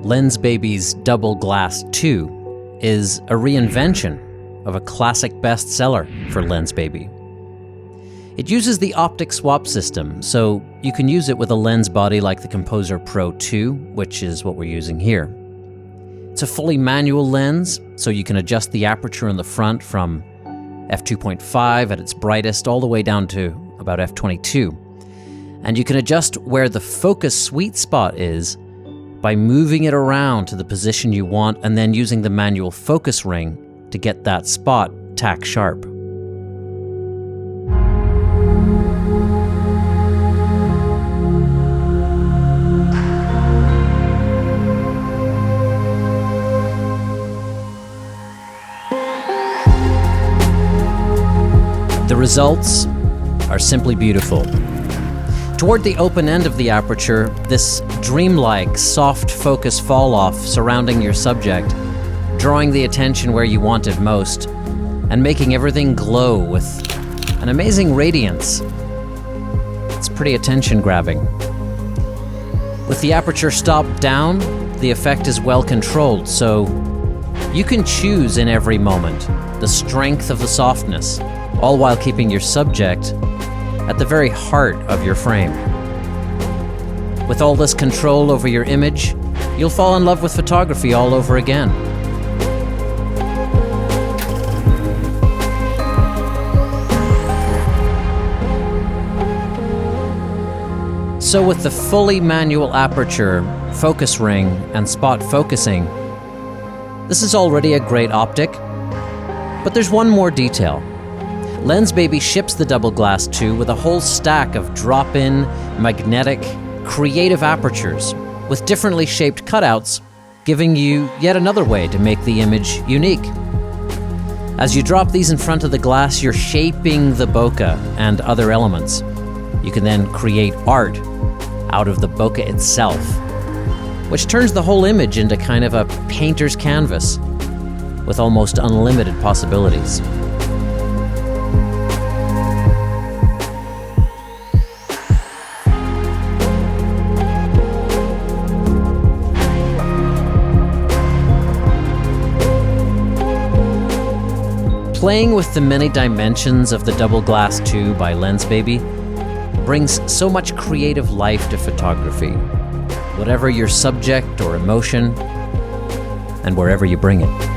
Lensbaby's Double Glass 2 is a reinvention of a classic bestseller for Lensbaby. It uses the optic swap system, so you can use it with a lens body like the Composer Pro 2, which is what we're using here. It's a fully manual lens, so you can adjust the aperture in the front from f2.5 at its brightest all the way down to about f22. And you can adjust where the focus sweet spot is by moving it around to the position you want and then using the manual focus ring to get that spot tack sharp. The results are simply beautiful. Toward the open end of the aperture, this dreamlike, soft focus fall-off surrounding your subject, drawing the attention where you want it most, and making everything glow with an amazing radiance. It's pretty attention-grabbing. With the aperture stopped down, the effect is well controlled, so you can choose in every moment the strength of the softness, all while keeping your subject at the very heart of your frame. With all this control over your image, you'll fall in love with photography all over again. So with the fully manual aperture, focus ring, and spot focusing, this is already a great optic, but there's one more detail. Lensbaby ships the Double Glass 2 with a whole stack of drop-in, magnetic, creative apertures with differently shaped cutouts, giving you yet another way to make the image unique. As you drop these in front of the glass, you're shaping the bokeh and other elements. You can then create art out of the bokeh itself, which turns the whole image into kind of a painter's canvas with almost unlimited possibilities. Playing with the many dimensions of the Double Glass 2 by Lensbaby brings so much creative life to photography, whatever your subject or emotion, and wherever you bring it.